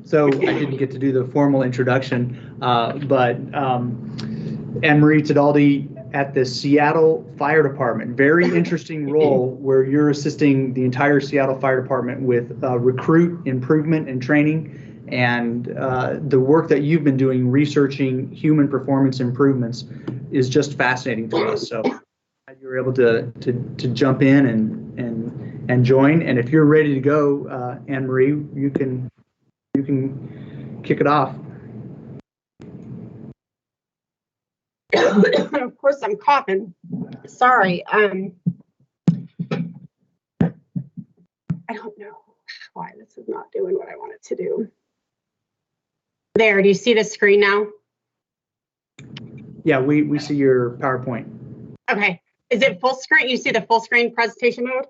So I didn't get to do the formal introduction, but Anne-Marie Tidaldi at the Seattle Fire Department. Very interesting role where you're assisting the entire Seattle Fire Department with recruit improvement and training, and the work that you've been doing researching human performance improvements is just fascinating to us. So you were able to jump in and join. And if you're ready to go, Anne-Marie, you can kick it off. Of course, I'm coughing. Sorry. I don't know why this is not doing what I want it to do. There, do you see the screen now? Yeah, we see your PowerPoint. Okay. Is it full screen? You see the full screen presentation mode?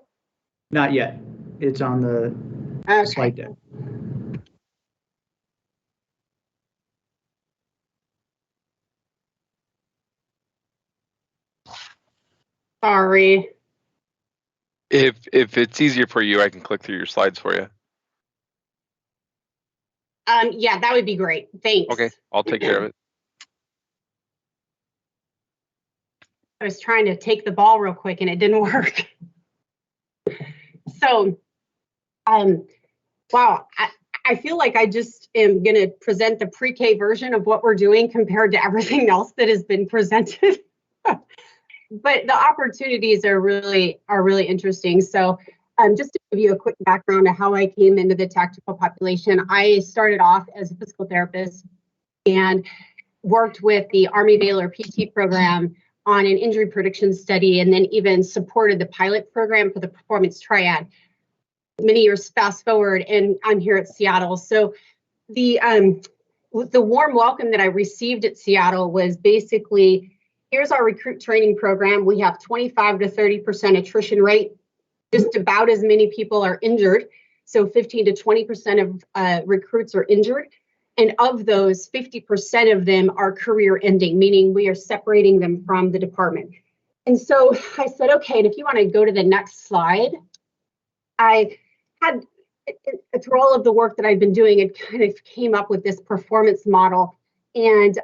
Not yet. It's on the slide deck. Sorry. If it's easier for you, I can click through your slides for you. Yeah, that would be great. Thanks. Okay, I'll take care of it. I was trying to take the ball real quick and it didn't work. So, wow, I feel like I just am going to present the pre-K version of what we're doing compared to everything else that has been presented. But the opportunities are really interesting. So just to give you a quick background of how I came into the tactical population, I started off as a physical therapist and worked with the Army Baylor PT program on an injury prediction study, and then even supported the pilot program for the performance triad. Many years fast forward, and I'm here at Seattle. So the warm welcome that I received at Seattle was basically, here's our recruit training program. We have 25 to 30% attrition rate. Just about as many people are injured. So 15 to 20% of recruits are injured. And of those, 50% of them are career ending, meaning we are separating them from the department. And so I said, okay, and if you want to go to the next slide, I had, through all of the work that I've been doing, it kind of came up with this performance model. And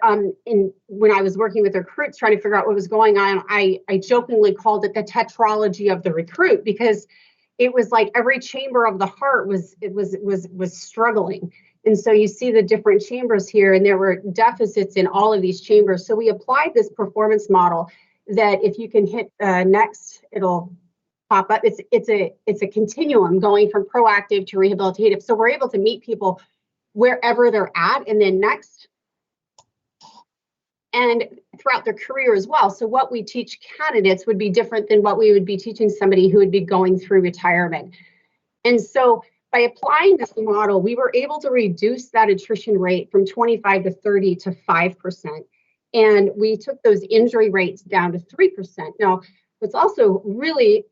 when I was working with recruits trying to figure out what was going on, I jokingly called it the tetralogy of the recruit, because it was like every chamber of the heart was struggling. And so you see the different chambers here, and there were deficits in all of these chambers. So we applied this performance model that, if you can hit next, it'll pop up. It's a continuum going from proactive to rehabilitative. So we're able to meet people wherever they're at, and then next, and throughout their career as well. So what we teach candidates would be different than what we would be teaching somebody who would be going through retirement. And so by applying this model, we were able to reduce that attrition rate from 25 to 30 to 5%. And we took those injury rates down to 3%. Now, what's also really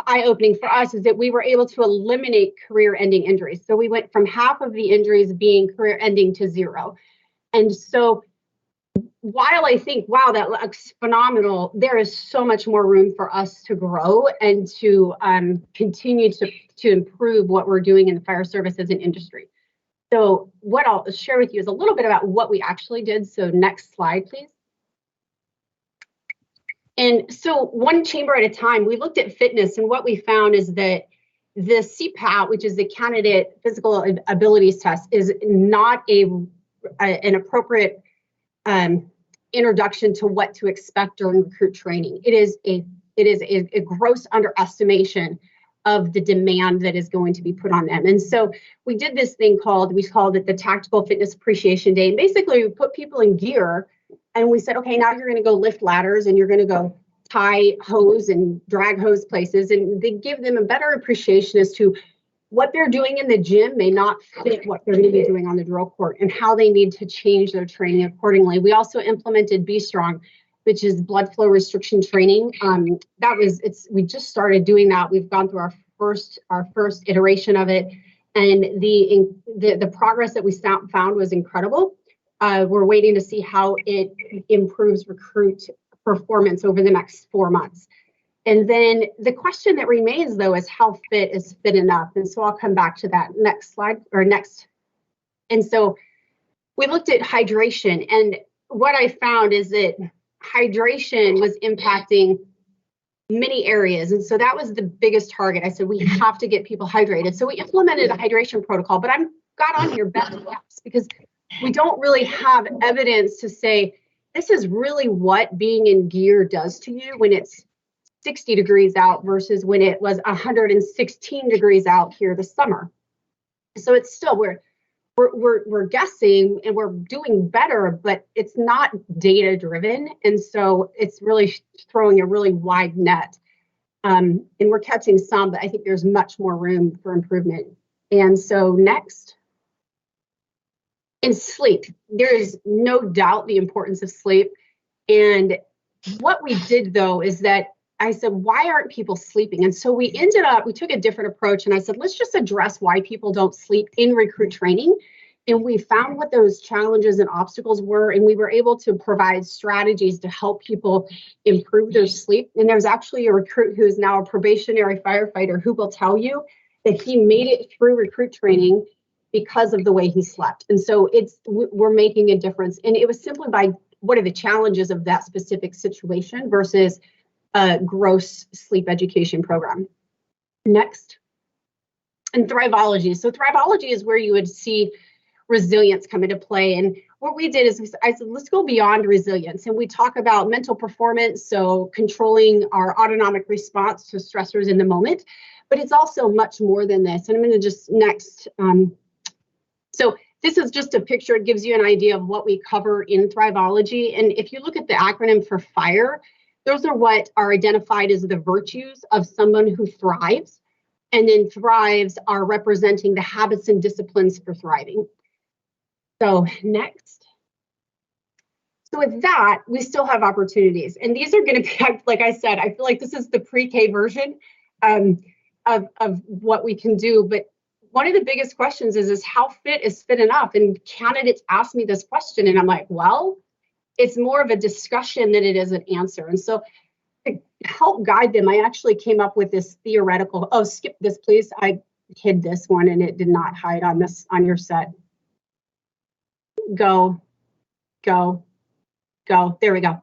eye-opening for us is that we were able to eliminate career-ending injuries. So we went from half of the injuries being career-ending to 0. And so while I think, wow, that looks phenomenal, there is so much more room for us to grow and to continue to improve what we're doing in the fire service as an industry. So what I'll share with you is a little bit about what we actually did. So next slide, please. And so one chamber at a time, we looked at fitness, and what we found is that the CPAT, which is the Candidate Physical Abilities Test, is not an appropriate introduction to what to expect during recruit training. It is a gross underestimation of the demand that is going to be put on them. And so we did this thing we called it the Tactical Fitness Appreciation Day. And basically we put people in gear, and we said, okay, now you're going to go lift ladders, and you're going to go tie hose and drag hose places. And they give them a better appreciation as to what they're doing in the gym may not fit what they're going to be doing on the drill court, and how they need to change their training accordingly. We also implemented Be Strong, which is blood flow restriction training. We just started doing that. We've gone through our first iteration of it, and the progress that we found was incredible. We're waiting to see how it improves recruit performance over the next 4 months. And then the question that remains, though, is how fit is fit enough? And so I'll come back to that next slide, or next And so we looked at hydration, and what I found is that hydration was impacting many areas. And so that was the biggest target. I said, we have to get people hydrated. So we implemented a hydration protocol, but I've got on here best steps because we don't really have evidence to say, this is really what being in gear does to you when it's 60 degrees out versus when it was 116 degrees out here this summer. So it's still, we're guessing and we're doing better, but it's not data driven. And so it's really throwing a really wide net. And we're catching some, but I think there's much more room for improvement. And so next. In sleep, there is no doubt the importance of sleep. And what we did though is that I said, why aren't people sleeping? And so we took a different approach, and I said, let's just address why people don't sleep in recruit training. And we found what those challenges and obstacles were, and we were able to provide strategies to help people improve their sleep. And there's actually a recruit who is now a probationary firefighter who will tell you that he made it through recruit training because of the way he slept. And so we're making a difference. And it was simply by what are the challenges of that specific situation versus a gross sleep education program. Next. And Thrivology. So Thrivology is where you would see resilience come into play. And what we did is I said, let's go beyond resilience. And we talk about mental performance, so controlling our autonomic response to stressors in the moment. But it's also much more than this. And I'm going to just next. So this is just a picture. It gives you an idea of what we cover in Thrivology. And if you look at the acronym for FIRE, those are what are identified as the virtues of someone who thrives. And then thrives are representing the habits and disciplines for thriving. So next. So with that, we still have opportunities. And these are going to be, like I said, I feel like this is the pre-K version of what we can do. But one of the biggest questions is how fit is fit enough? And candidates ask me this question, and I'm like, well, it's more of a discussion than it is an answer. And so to help guide them, I actually came up with this theoretical, oh, skip this, please. I hid this one and it did not hide on your set. Go. There we go.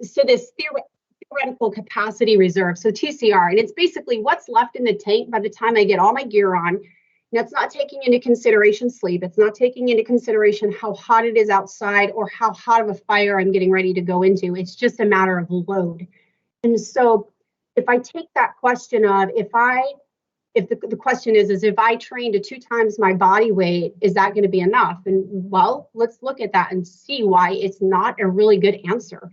So this theoretical capacity reserve, so TCR, and it's basically what's left in the tank by the time I get all my gear on. Now, it's not taking into consideration sleep. It's not taking into consideration how hot it is outside or how hot of a fire I'm getting ready to go into. It's just a matter of load. And so if I take that question of if the question is if I train to 2 times my body weight, is that going to be enough? And well, let's look at that and see why it's not a really good answer.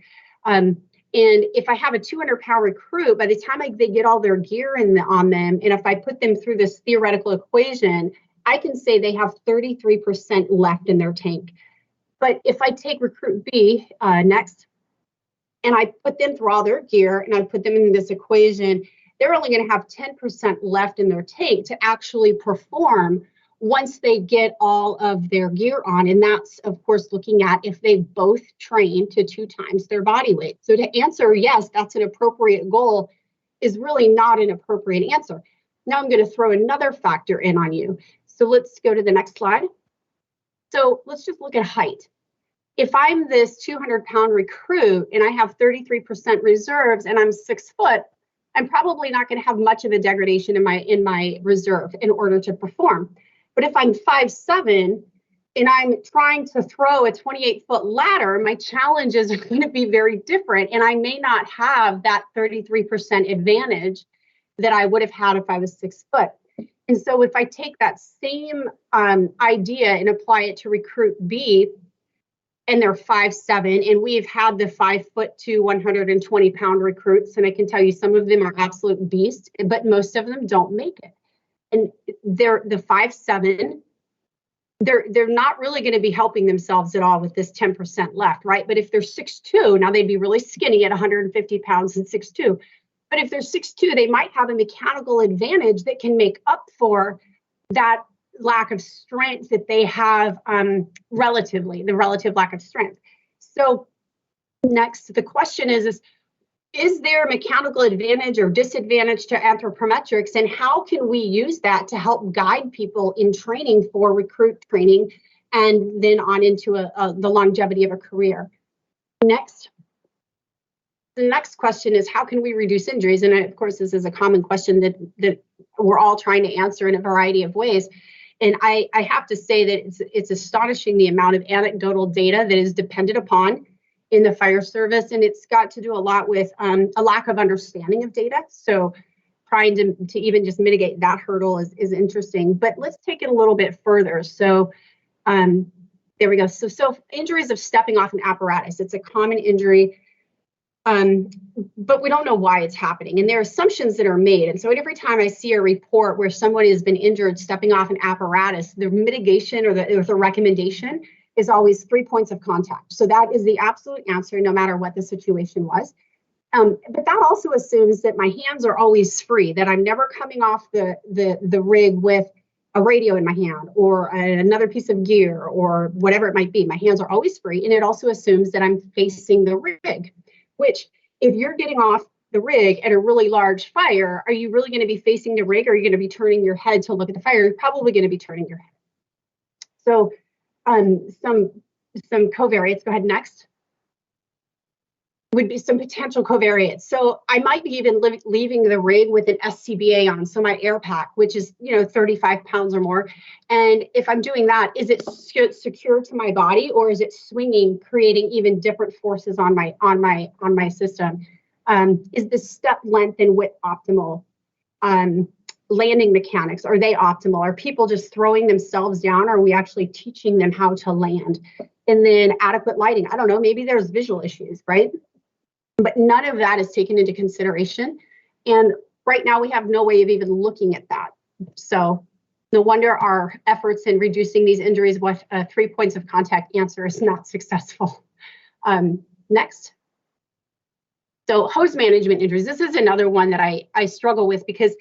And if I have a 200-pound recruit, by the time they get all their gear on them, and if I put them through this theoretical equation, I can say they have 33% left in their tank. But if I take recruit B next, and I put them through all their gear, and I put them in this equation, they're only going to have 10% left in their tank to actually perform once they get all of their gear on. And that's, of course, looking at if they both train to 2 times their body weight. So to answer, yes, that's an appropriate goal is really not an appropriate answer. Now I'm going to throw another factor in on you. So let's go to the next slide. So let's just look at height. If I'm this 200-pound recruit and I have 33% reserves and I'm 6 foot, I'm probably not going to have much of a degradation in my reserve in order to perform. But if I'm 5'7" and I'm trying to throw a 28-foot ladder, my challenges are going to be very different. And I may not have that 33% advantage that I would have had if I was 6 foot. And so if I take that same idea and apply it to recruit B, and they're 5'7", and we've had the 5 foot to 120-pound recruits, and I can tell you some of them are absolute beasts, but most of them don't make it. And they're the 5'7", they're not really going to be helping themselves at all with this 10% left, right? But if they're 6'2", now they'd be really skinny at 150 pounds and 6'2". But if they're 6'2", they might have a mechanical advantage that can make up for that lack of strength that they have the relative lack of strength. So next, the question is is there a mechanical advantage or disadvantage to anthropometrics, and how can we use that to help guide people in training for recruit training and then on into the longevity of a career? Next. The next question is, how can we reduce injuries? And of course, this is a common question that we're all trying to answer in a variety of ways. And I have to say that it's astonishing the amount of anecdotal data that is depended upon in the fire service, and it's got to do a lot with a lack of understanding of data. So trying to even just mitigate that hurdle is interesting. But let's take it a little bit further. So there we go. So injuries of stepping off an apparatus, it's a common injury, but we don't know why it's happening. And there are assumptions that are made. And so every time I see a report where someone has been injured stepping off an apparatus, the mitigation or the recommendation is always 3 points of contact. So that is the absolute answer, no matter what the situation was. But that also assumes that my hands are always free, that I'm never coming off the rig with a radio in my hand or another piece of gear or whatever it might be. My hands are always free. And it also assumes that I'm facing the rig, which if you're getting off the rig at a really large fire, are you really going to be facing the rig, or are you going to be turning your head to look at the fire? You're probably going to be turning your head. So some covariates, go ahead next, would be some potential covariates. So I might be even leaving the rig with an SCBA on, so my air pack, which is 35 pounds or more. And if I'm doing that, is it secure to my body, or is it swinging, creating even different forces on my system? Is the step length and width optimal? Landing mechanics, are they optimal? Are people just throwing themselves down? Or are we actually teaching them how to land? And then adequate lighting. I don't know, maybe there's visual issues, right? But none of that is taken into consideration. And right now we have no way of even looking at that. So no wonder our efforts in reducing these injuries with 3 points of contact answer is not successful. Next. So hose management injuries. This is another one that I struggle with, because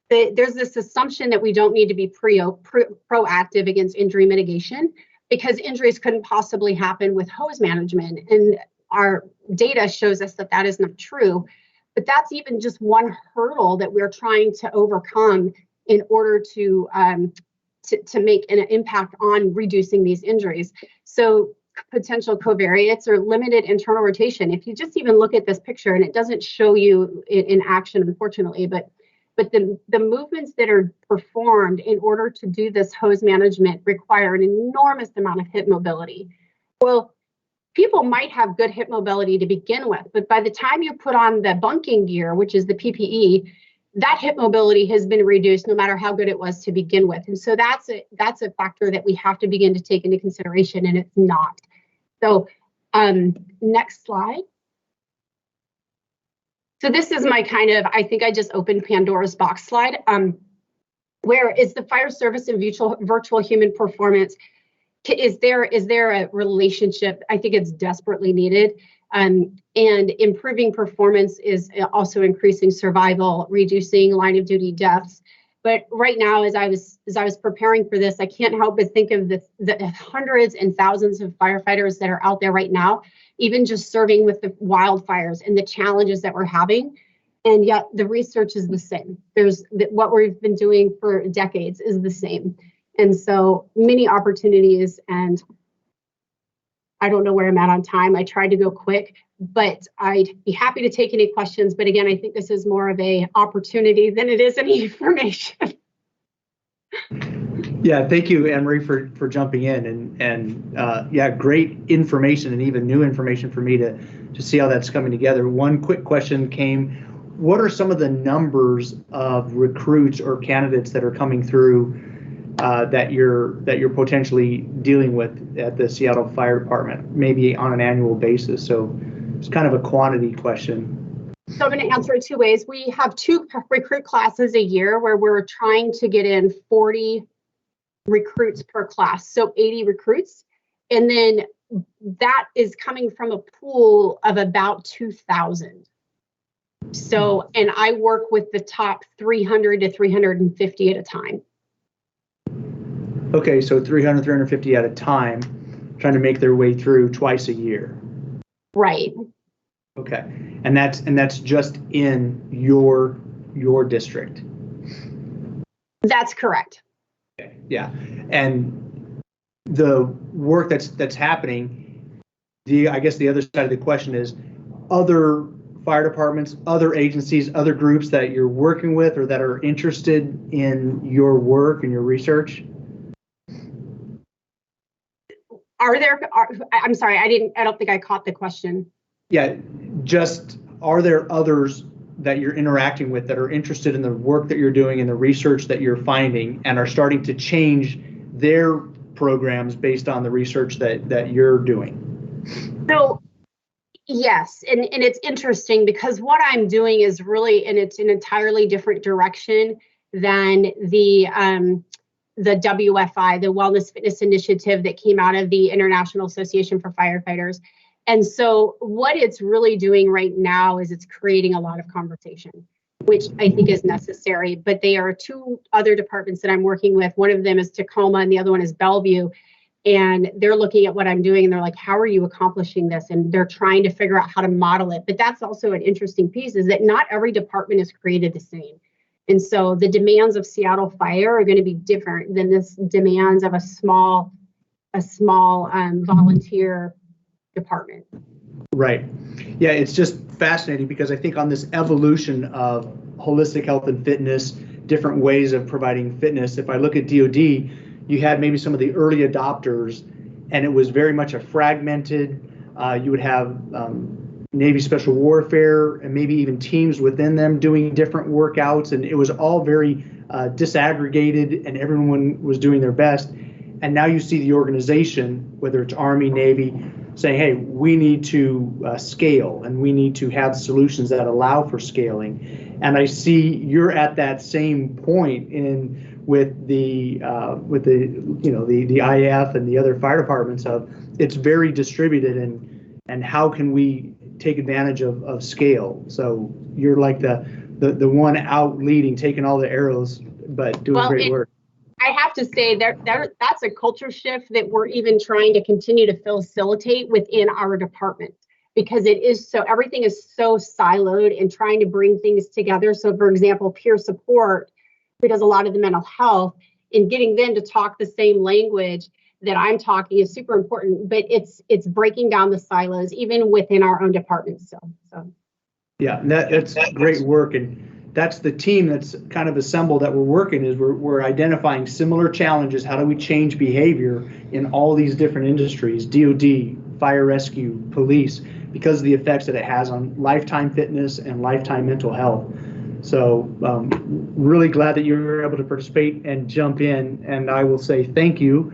there's this assumption that we don't need to be proactive against injury mitigation, because injuries couldn't possibly happen with hose management. And our data shows us that that is not true. But that's even just one hurdle that we're trying to overcome in order to make an impact on reducing these injuries. So potential covariates or limited internal rotation. If you just even look at this picture, and it doesn't show you in action, unfortunately, but the movements that are performed in order to do this hose management require an enormous amount of hip mobility. Well, people might have good hip mobility to begin with, but by the time you put on the bunking gear, which is the PPE, that hip mobility has been reduced no matter how good it was to begin with. And so that's a factor that we have to begin to take into consideration, and it's not. So next slide. So this is my kind of, I think I just opened Pandora's box slide. Where is the fire service and virtual human performance? Is there a relationship? I think it's desperately needed. And improving performance is also increasing survival, reducing line of duty deaths. But right now, as I was preparing for this, I can't help but think of the hundreds and thousands of firefighters that are out there right now, even just serving with the wildfires and the challenges that we're having. And yet the research is the same. What we've been doing for decades is the same. And so many opportunities, and I don't know where I'm at on time. I tried to go quick, but I'd be happy to take any questions. But again, I think this is more of a opportunity than it is any information. Yeah, thank you, Anne-Marie, for jumping in, and yeah, great information, and even new information for me to see how that's coming together. One quick question came: what are some of the numbers of recruits or candidates that are coming through that you're potentially dealing with at the Seattle Fire Department, maybe on an annual basis? So it's kind of a quantity question. So I'm going to answer it two ways. We have 2 recruit classes a year where we're trying to get in 40 recruits per class, so 80 recruits. And then that is coming from a pool of about 2,000. So, and I work with the top 300 to 350 at a time. Okay, so 300, 350 at a time, trying to make their way through twice a year. Right. Okay. and that's just in your district. That's correct. Yeah, and the work that's happening, I guess the other side of the question is other fire departments, other agencies, other groups that you're working with or that are interested in your work and your research? I'm sorry, I don't think I caught the question. Yeah, just are there others that you're interacting with that are interested in the work that you're doing and the research that you're finding and are starting to change their programs based on the research that you're doing? So yes, and it's interesting because what I'm doing is really, and it's an entirely different direction than the WFI, the Wellness Fitness Initiative that came out of the International Association for Firefighters. And so what it's really doing right now is it's creating a lot of conversation, which I think is necessary. But they are two other departments that I'm working with. One of them is Tacoma and the other one is Bellevue. And they're looking at what I'm doing and they're like, how are you accomplishing this? And they're trying to figure out how to model it. But that's also an interesting piece, is that not every department is created the same. And so the demands of Seattle Fire are going to be different than the demands of a small volunteer department. Right. Yeah, it's just fascinating because I think on this evolution of holistic health and fitness, different ways of providing fitness, if I look at DoD, you had maybe some of the early adopters, and it was very much a fragmented, you would have Navy Special Warfare and maybe even teams within them doing different workouts, and it was all very disaggregated and everyone was doing their best. And now you see the organization, whether it's Army, Navy, saying, hey, we need to scale and we need to have solutions that allow for scaling. And I see you're at that same point with the IF and the other fire departments of it's very distributed, and how can we take advantage of scale? So you're like the one out leading, taking all the arrows, but doing great work. I have to say that's a culture shift that we're even trying to continue to facilitate within our department, because everything is so siloed and trying to bring things together. So for example, peer support, who does a lot of the mental health, and getting them to talk the same language that I'm talking is super important, but it's breaking down the silos even within our own department still. So yeah, that's great work, and that's the team that's kind of assembled that we're working is we're identifying similar challenges. How do we change behavior in all these different industries, DoD, fire rescue, police, because of the effects that it has on lifetime fitness and lifetime mental health. So really glad that you were able to participate and jump in, and I will say thank you.